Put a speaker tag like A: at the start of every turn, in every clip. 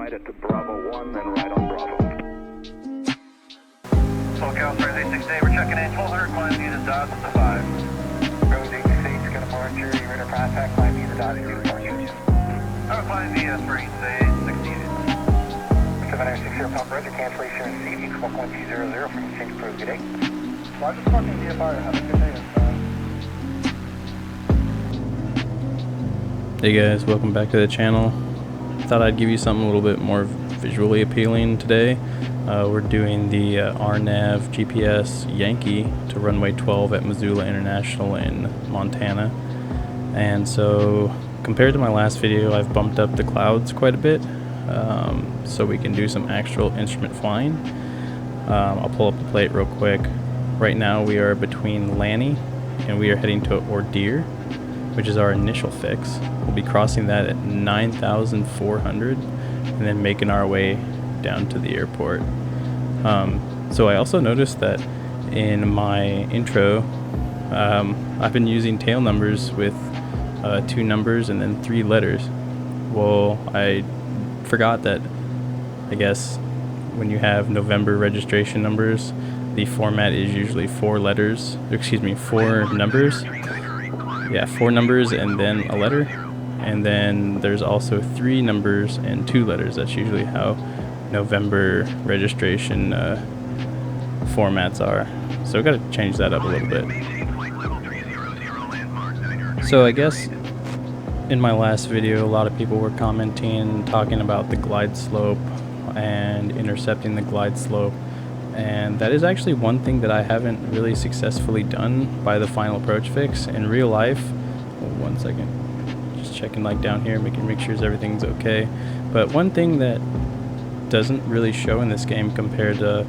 A: right at the Bravo 1, then right on Bravo.
B: SoCal Thursday 6A, we're checking in, 1200, climb via the Dodge at the 5. Road 868, you're going to march your radar contact, climb via the Dodge, do the march. Climb via for 868. 760 pump roger, cancellation received, 11200, frequency change approved, good day. Largest fucking VFR, have a good day.
C: Hey guys, welcome back to the channel. Thought I'd give you something a little bit more visually appealing today. We're doing the RNAV GPS Yankee to runway 12 at Missoula International in Montana. And so compared to my last video, I've bumped up the clouds quite a bit so we can do some actual instrument flying. I'll pull up the plate real quick. Right now we are between Lanny and we are heading to Ordeer, which is our initial fix. We'll be crossing that at 9,400 and then making our way down to the airport. So I also noticed that in my intro, I've been using tail numbers with 2 numbers and then 3 letters. Well, I forgot that, I guess, when you have November registration numbers, the format is usually 4 numbers. Yeah, 4 numbers and then a letter. And then there's also 3 numbers and 2 letters. That's usually how November registration formats are. So I've got to change that up a little bit. So I guess in my last video, a lot of people were commenting, talking about the glide slope and intercepting the glide slope. And that is actually one thing that I haven't really successfully done by the final approach fix in real life. Oh, 1 second. Just checking like down here, make sure everything's okay. But one thing that doesn't really show in this game compared to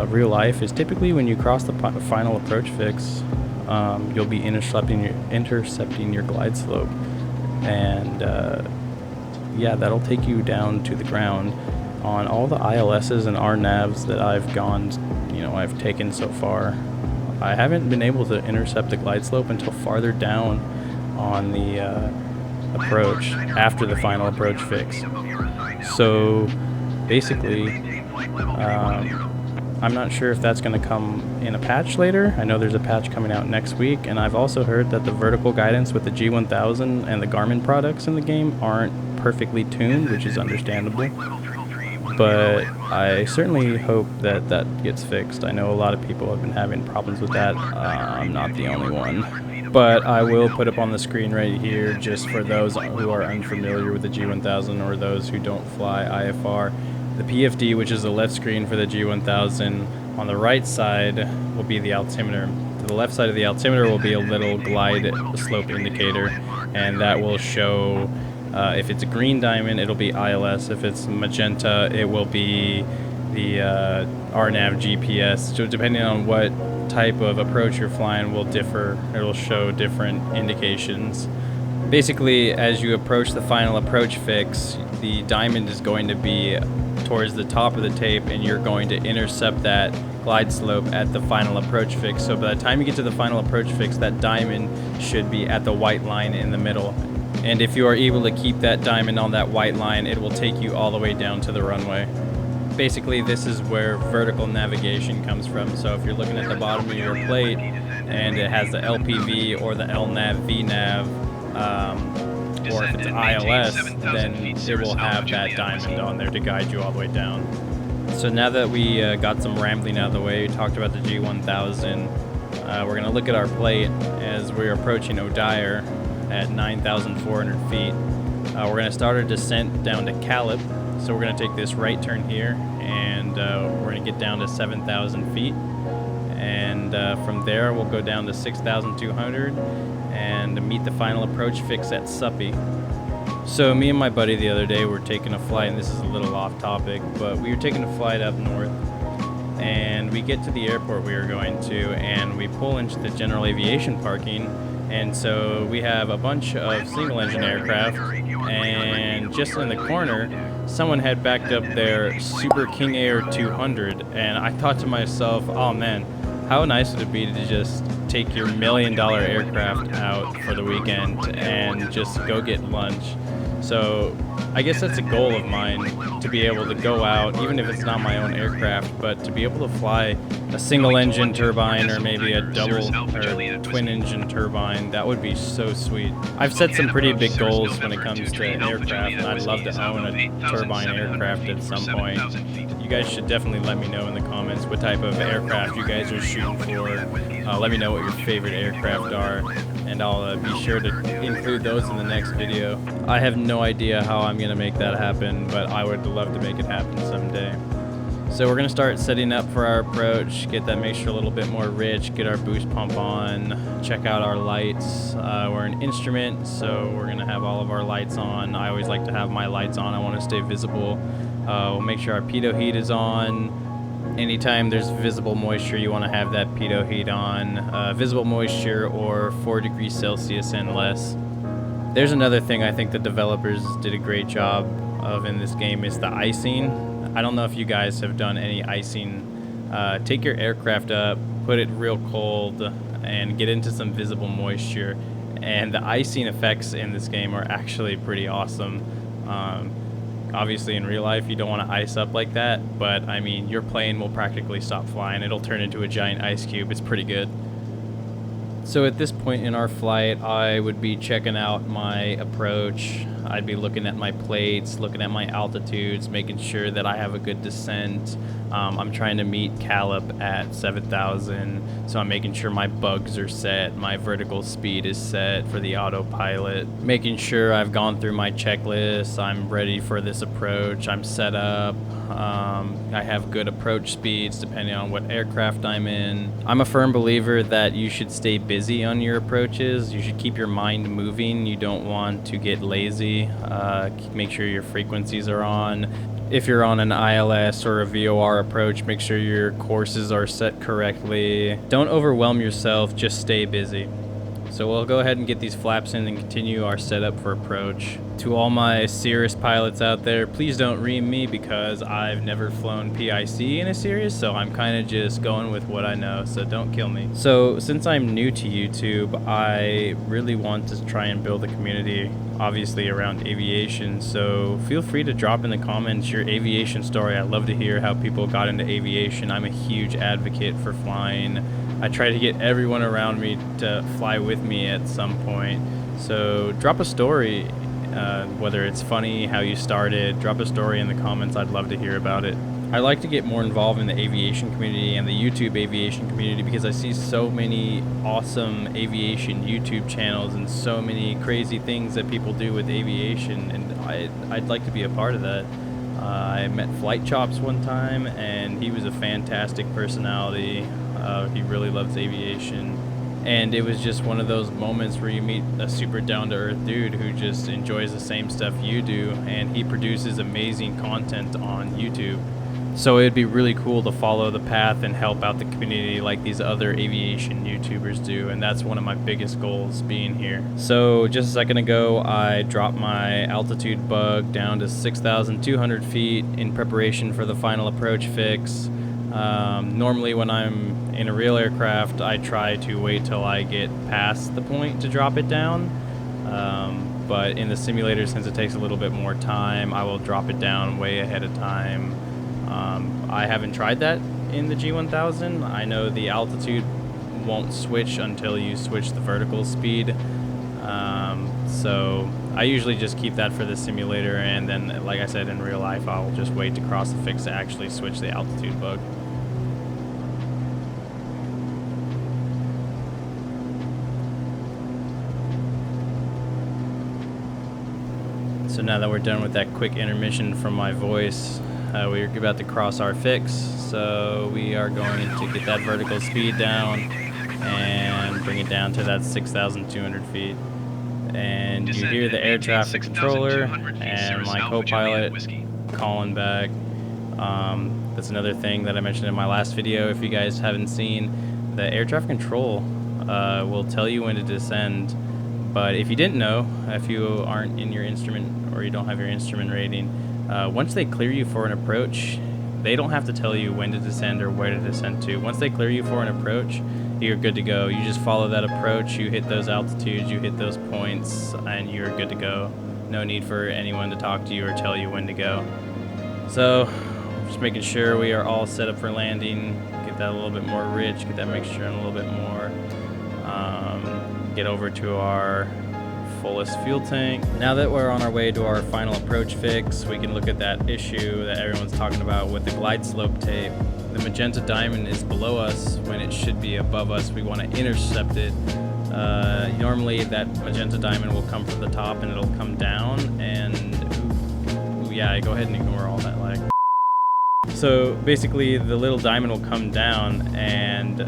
C: real life is typically when you cross the final approach fix, you'll be intercepting your glide slope. And yeah, that'll take you down to the ground. On all the ILSs and RNAVs that I've taken so far, I haven't been able to intercept the glide slope until farther down on the approach after the final approach fix. So basically, I'm not sure if that's going to come in a patch later. I know there's a patch coming out next week, and I've also heard that the vertical guidance with the G1000 and the Garmin products in the game aren't perfectly tuned, which is understandable. But I certainly hope that that gets fixed. I know a lot of people have been having problems with that. I'm not the only one. But I will put up on the screen right here, just for those who are unfamiliar with the G1000 or those who don't fly IFR, the PFD, which is the left screen for the G1000. On the right side will be the altimeter. To the left side of the altimeter will be a little glide slope indicator, and that will show if it's a green diamond, it'll be ILS. If it's magenta, it will be the RNAV GPS. So depending on what type of approach you're flying will differ. It'll show different indications. Basically, as you approach the final approach fix, the diamond is going to be towards the top of the tape, and you're going to intercept that glide slope at the final approach fix. So by the time you get to the final approach fix, that diamond should be at the white line in the middle. And if you are able to keep that diamond on that white line, it will take you all the way down to the runway. Basically, this is where vertical navigation comes from. So if you're looking at the bottom of your plate and it has the LPV or the LNAV, VNAV, or if it's ILS, then it will have that diamond on there to guide you all the way down. So now that we got some rambling out of the way, we talked about the G1000, we're going to look at our plate as we're approaching Ordeer at 9,400 feet. We're going to start our descent down to Calip. So we're going to take this right turn here, and we're going to get down to 7,000 feet. And from there, we'll go down to 6,200 and meet the final approach fix at Suppy. So me and my buddy the other day were taking a flight, and this is a little off topic, but we were taking a flight up north, and we get to the airport we were going to, and we pull into the general aviation parking. And so we have a bunch of single-engine aircraft, and just in the corner, someone had backed up their Super King Air 200, and I thought to myself, oh man, how nice would it be to just take your $1 million aircraft out for the weekend and just go get lunch. So I guess that's a goal of mine, to be able to go out, even if it's not my own aircraft, but to be able to fly a single engine turbine or maybe a double or twin engine turbine. That would be so sweet. I've set some pretty big goals when it comes to aircraft. I'd love to own a turbine aircraft at some point. You guys should definitely let me know in the comments what type of aircraft you guys are shooting for. Let me know what your favorite aircraft are, and I'll be sure to include those in the next video. I have no idea how I'm gonna make that happen, but I would love to make it happen someday. So we're gonna start setting up for our approach, get that mixture a little bit more rich, get our boost pump on, check out our lights. We're an instrument, so we're gonna have all of our lights on. I always like to have my lights on, I wanna stay visible. We'll make sure our pitot heat is on. Anytime there's visible moisture, you wanna have that pitot heat on. Visible moisture or 4 degrees Celsius and less. There's another thing I think the developers did a great job of in this game is the icing. I don't know if you guys have done any icing. Take your aircraft up, put it real cold, and get into some visible moisture. And the icing effects in this game are actually pretty awesome. Obviously in real life you don't want to ice up like that, but I mean your plane will practically stop flying. It'll turn into a giant ice cube. It's pretty good. So at this point in our flight, I would be checking out my approach. I'd be looking at my plates, looking at my altitudes, making sure that I have a good descent. I'm trying to meet CALIP at 7,000, so I'm making sure my bugs are set, my vertical speed is set for the autopilot, making sure I've gone through my checklist, I'm ready for this approach, I'm set up. I have good approach speeds depending on what aircraft I'm in. I'm a firm believer that you should stay busy on your approaches. You should keep your mind moving. You don't want to get lazy. Make sure your frequencies are on. If you're on an ILS or a VOR approach, make sure your courses are set correctly. Don't overwhelm yourself, just stay busy. So we'll go ahead and get these flaps in and continue our setup for approach. To all my Cirrus pilots out there, please don't ream me because I've never flown PIC in a Cirrus, so I'm kind of just going with what I know, so don't kill me. So since I'm new to YouTube, I really want to try and build a community, obviously around aviation, so feel free to drop in the comments your aviation story. I'd love to hear how people got into aviation. I'm a huge advocate for flying. I try to get everyone around me to fly with me at some point. So drop a story, whether it's funny, how you started, drop a story in the comments. I'd love to hear about it. I like to get more involved in the aviation community and the YouTube aviation community because I see so many awesome aviation YouTube channels and so many crazy things that people do with aviation, and I'd like to be a part of that. I met Flight Chops one time, and he was a fantastic personality. He really loves aviation, and it was just one of those moments where you meet a super down-to-earth dude who just enjoys the same stuff you do, and he produces amazing content on YouTube. So it'd be really cool to follow the path and help out the community like these other aviation YouTubers do, and that's one of my biggest goals being here. So just a second ago, I dropped my altitude bug down to 6,200 feet in preparation for the final approach fix. Normally when I'm in a real aircraft, I try to wait till I get past the point to drop it down. But in the simulator, since it takes a little bit more time, I will drop it down way ahead of time. I haven't tried that in the G1000. I know the altitude won't switch until you switch the vertical speed. So I usually just keep that for the simulator, and then, like I said, in real life, I'll just wait to cross the fix to actually switch the altitude bug. So now that we're done with that quick intermission from my voice, we're about to cross our fix, so we are going to get that vertical speed down and bring it down to that 6,200 feet. And you hear the air traffic controller and my co-pilot calling back. That's another thing that I mentioned in my last video. If you guys haven't seen, the air traffic control will tell you when to descend. But if you didn't know, if you aren't in your instrument or you don't have your instrument rating, once they clear you for an approach, they don't have to tell you when to descend or where to descend to. Once they clear you for an approach, you're good to go. You just follow that approach, you hit those altitudes, you hit those points, and you're good to go. no need for anyone to talk to you or tell you when to go. So just making sure we are all set up for landing, get that a little bit more rich, get that mixture in a little bit more, get over to our fullest fuel tank. Now that we're on our way to our final approach fix, we can look at that issue that everyone's talking about with the glide slope tape. The magenta diamond is below us when it should be above us. We want to intercept it. Normally that magenta diamond will come from the top and it'll come down, and ooh, yeah, go ahead and ignore all that lag. So basically the little diamond will come down, and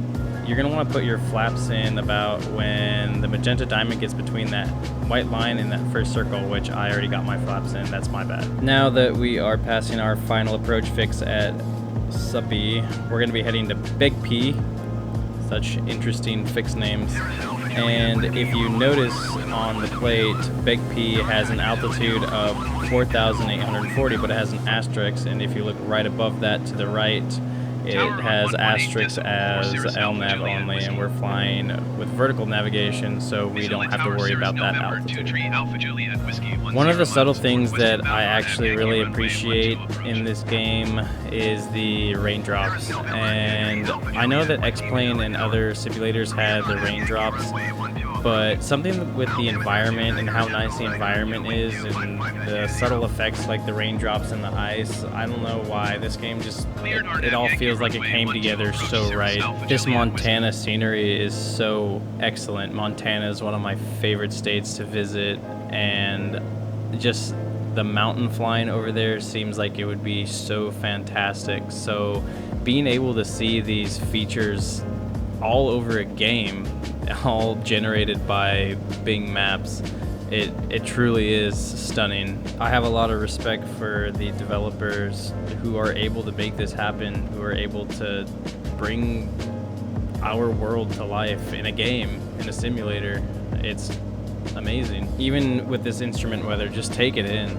C: you're going to want to put your flaps in about when the magenta diamond gets between that white line and that first circle, which I already got my flaps in. That's my bad. Now that we are passing our final approach fix at Suppy, we're going to be heading to Big P. Such interesting fix names. And if you notice on the plate, Big P has an altitude of 4,840, but it has an asterisk, and if you look right above that to the right, it has asterisks as LNAV only, and we're flying with vertical navigation, so we don't have to worry about that altitude. One of the subtle things that I actually really appreciate in this game is the raindrops, and I know that X-Plane and other simulators have the raindrops, but something with the environment and how nice the environment is and the subtle effects like the raindrops and the ice, I don't know why this game just, it all feels like it came together so right. This Montana scenery is so excellent. Montana is one of my favorite states to visit, and just the mountain flying over there seems like it would be so fantastic. So being able to see these features all over a game, all generated by Bing Maps, it truly is stunning. I have a lot of respect for the developers who are able to make this happen, who are able to bring our world to life in a game, in a simulator. It's amazing. Even with this instrument weather, just take it in.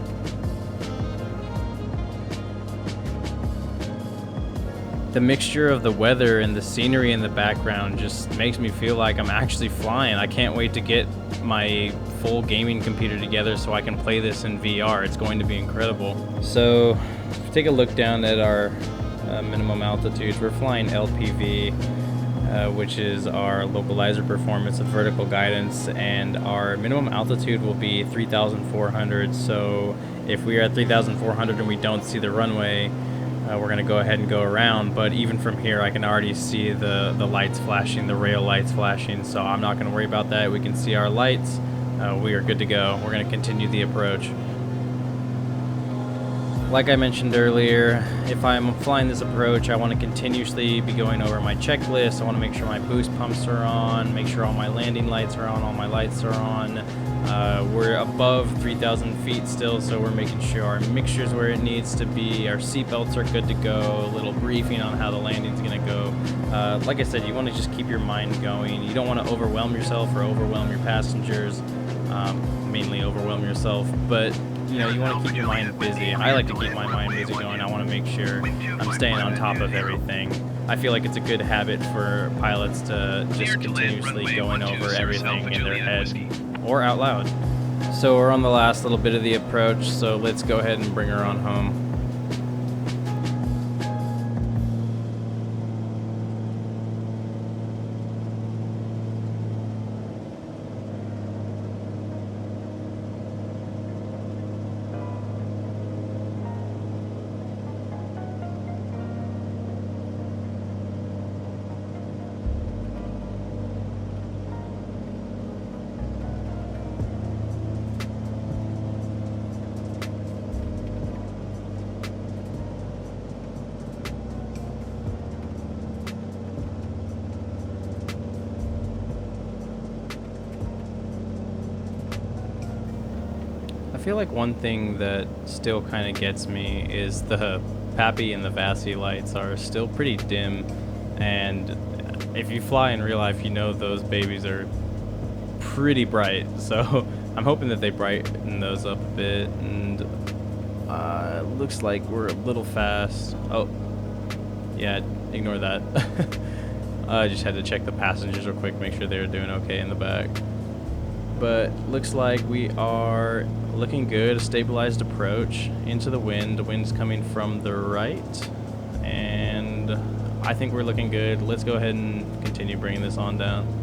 C: The mixture of the weather and the scenery in the background just makes me feel like I'm actually flying. I can't wait to get my full gaming computer together so I can play this in VR. It's going to be incredible. So, take a look down at our minimum altitudes. We're flying LPV, which is our localizer performance of vertical guidance, and our minimum altitude will be 3,400. So, if we are at 3,400 and we don't see the runway, we're going to go ahead and go around, but even from here I can already see the lights flashing, the rail lights flashing, so I'm not going to worry about that. We can see our lights. We are good to go. We're going to continue the approach. Like I mentioned earlier, if I'm flying this approach, I want to continuously be going over my checklist. I want to make sure my boost pumps are on, make sure all my landing lights are on, all my lights are on. We're above 3,000 feet still, so we're making sure our mixture's where it needs to be, our seatbelts are good to go, a little briefing on how the landing's going to go. Like I said, you want to just keep your mind going. You don't want to overwhelm yourself or overwhelm your passengers, mainly overwhelm yourself, but you know, you want to keep your mind busy. I like to keep my mind busy going. I want to make sure I'm staying on top of everything. I feel like it's a good habit for pilots to just continuously going over everything in their head or out loud. So we're on the last little bit of the approach, so let's go ahead and bring her on home. I feel like one thing that still kind of gets me is the Pappy and the Vassy lights are still pretty dim, and if you fly in real life, you know those babies are pretty bright, so I'm hoping that they brighten those up a bit, and it looks like we're a little fast. Oh, yeah, ignore that. I just had to check the passengers real quick, make sure they were doing okay in the back. but looks like we are looking good. A stabilized approach into the wind. The wind's coming from the right, and I think we're looking good. Let's go ahead and continue bringing this on down.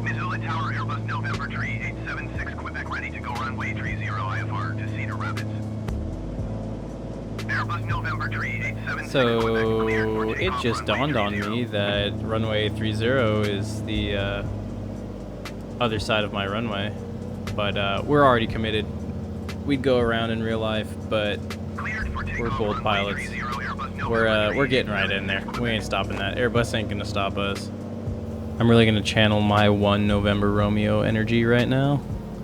B: Missoula Tower, Airbus November 3876, Quebec ready to go runway 30 IFR to Cedar Rapids. Airbus November 3876.
C: So it just dawned on me that runway 30 is the other side of my runway, but we're already committed. We'd go around in real life, but we're bold pilots. We're getting right in there. We ain't stopping that. Airbus ain't gonna stop us. I'm really gonna channel my 1 November Romeo energy right now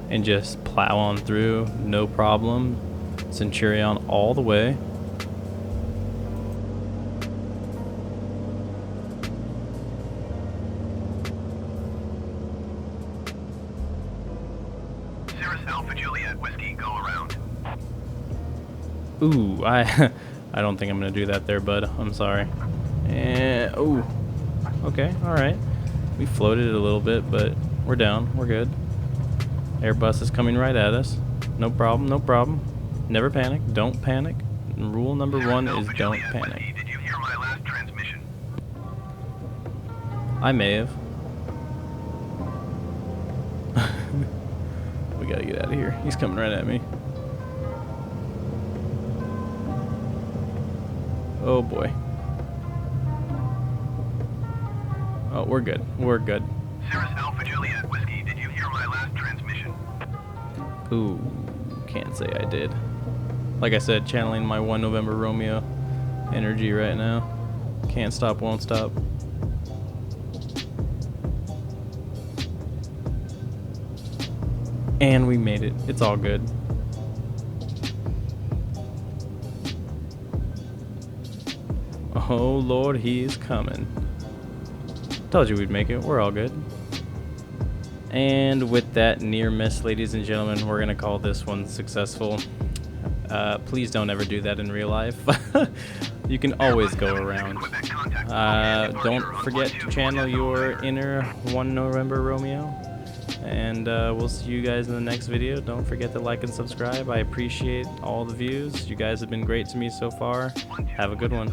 C: and just plow on through, no problem. Centurion all the way.
B: Cirrus Alpha Juliet Whiskey, go around.
C: Ooh, I don't think I'm gonna do that there, bud. I'm sorry. And ooh, okay, all right. We floated it a little bit, but we're down. We're good. Airbus is coming right at us. No problem, no problem. Never panic. Don't panic. Rule number one is don't panic.
B: Did you hear my last transmission?
C: I may have. We gotta get out of here. He's coming right at me. Oh boy. Oh, we're good. We're good.
B: Cirrus Alpha Juliet Whiskey, did you hear my last transmission?
C: Ooh, can't say I did. Like I said, channeling my 1 November Romeo energy right now. Can't stop, won't stop. And we made it. It's all good. Oh Lord, he is coming. Told you we'd make it. We're all good. And with that near miss, ladies and gentlemen, we're gonna call this one successful. Please don't ever do that in real life. You can always go around. Don't forget to channel your inner 1 November Romeo. And we'll see you guys in the next video. Don't forget to like and subscribe. I appreciate all the views. You guys have been great to me so far. Have a good one.